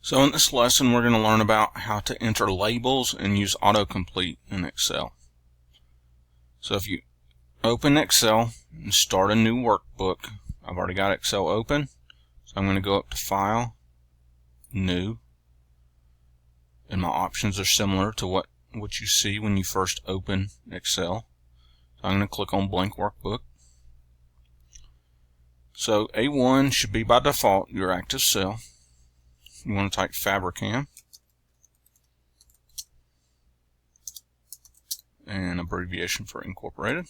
So in this lesson we're going to learn about how to enter labels and use autocomplete in Excel. So if you open Excel and start a new workbook, I've already got Excel open, so I'm going to go up to File, New, and my options are similar to what you see when you first open Excel. So I'm going to click on Blank Workbook. So A1 should be by default your active cell. You want to type Fabricam and abbreviation for Incorporated.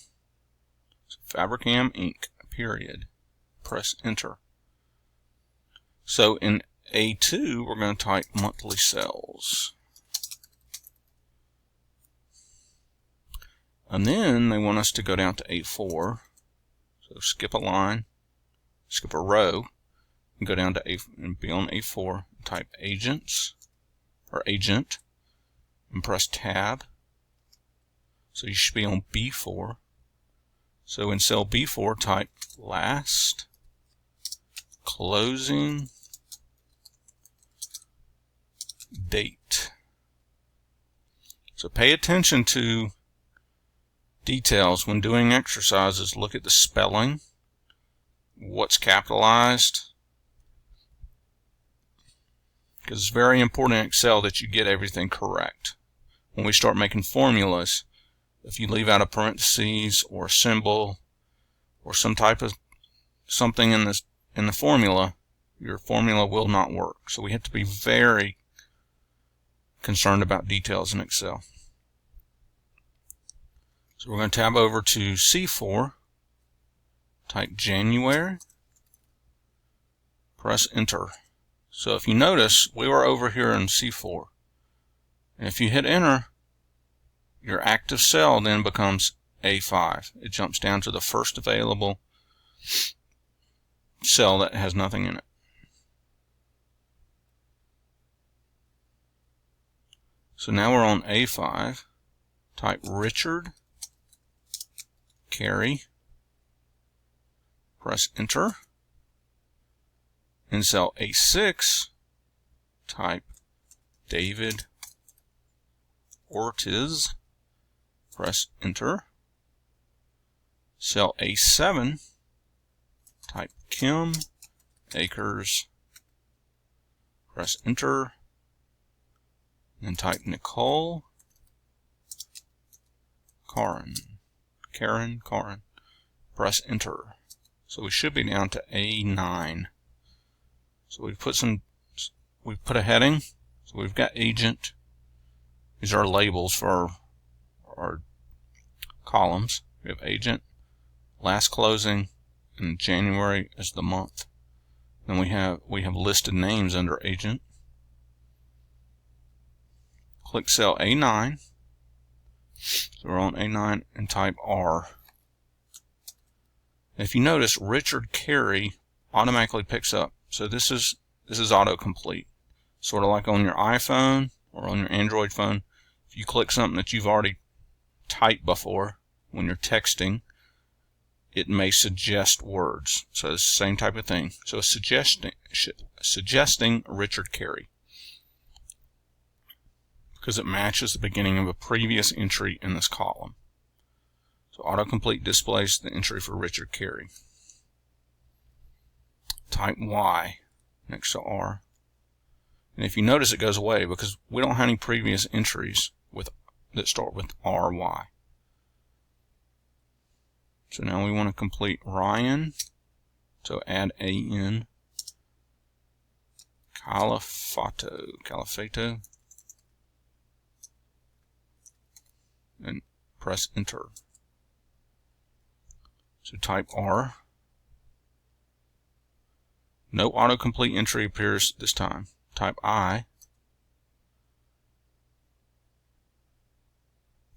So Fabricam Inc. period. Press Enter. So in A2 we're going to type monthly sales. And then they want us to go down to A4. So skip a line, skip a row, and go down to A and be on A4. Type agents or agent and press tab. So you should be on B4. So in cell B4 type last closing date. So pay attention to details when doing exercises. Look at the spelling, what's capitalized, because it's very important in Excel that you get everything correct. When we start making formulas, if you leave out a parentheses or a symbol or some type of something in the formula, your formula will not work. So we have to be very concerned about details in Excel. So we're going to tab over to C4, type January, press Enter. So if you notice, we were over here in C4. And if you hit Enter, your active cell then becomes A5. It jumps down to the first available cell that has nothing in it. So now we're on A5. Type Richard Carey. Press Enter. In cell A6, type David Ortiz. Press Enter. Cell A7, type Kim Akers. Press Enter. And type Nicole Karen. Press Enter. So we should be down to A9. So we've put a heading. So we've got agent. These are labels for our columns. We have agent, last closing, and January as the month. Then we have listed names under agent. Click cell A9. So we're on A9 and type R. And if you notice, Richard Carey automatically picks up. So this is autocomplete. Sort of like on your iPhone or on your Android phone. If you click something that you've already typed before when you're texting, it may suggest words. So it's the same type of thing. So it's suggesting Richard Carey because it matches the beginning of a previous entry in this column. So autocomplete displays the entry for Richard Carey. Type Y next to R. And if you notice, it goes away because we don't have any previous entries that start with RY. So now we want to complete Ryan. So add AN. Califato. And press Enter. So type R. No autocomplete entry appears this time. Type I.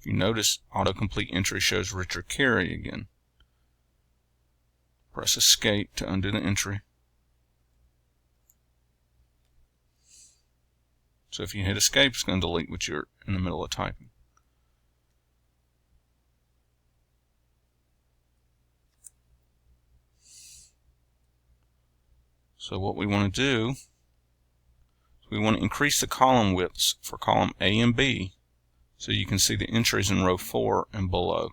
If you notice, autocomplete entry shows Richard Carey again. Press Escape to undo the entry. So if you hit Escape, it's going to delete what you're in the middle of typing. So what we want to do We want to increase the column widths for column A and B so you can see the entries in row 4 and below.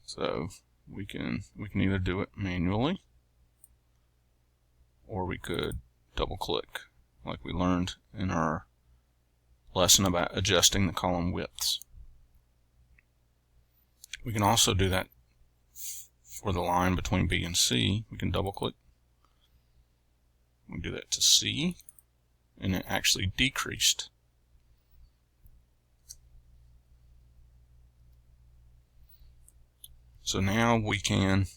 So we can either do it manually, or we could double click like we learned in our lesson about adjusting the column widths. We can also do that for the line between B and C. We can double click. We do that to C, and it actually decreased. So now we're going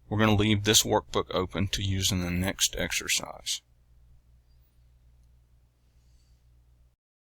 to leave this workbook open to use in the next exercise.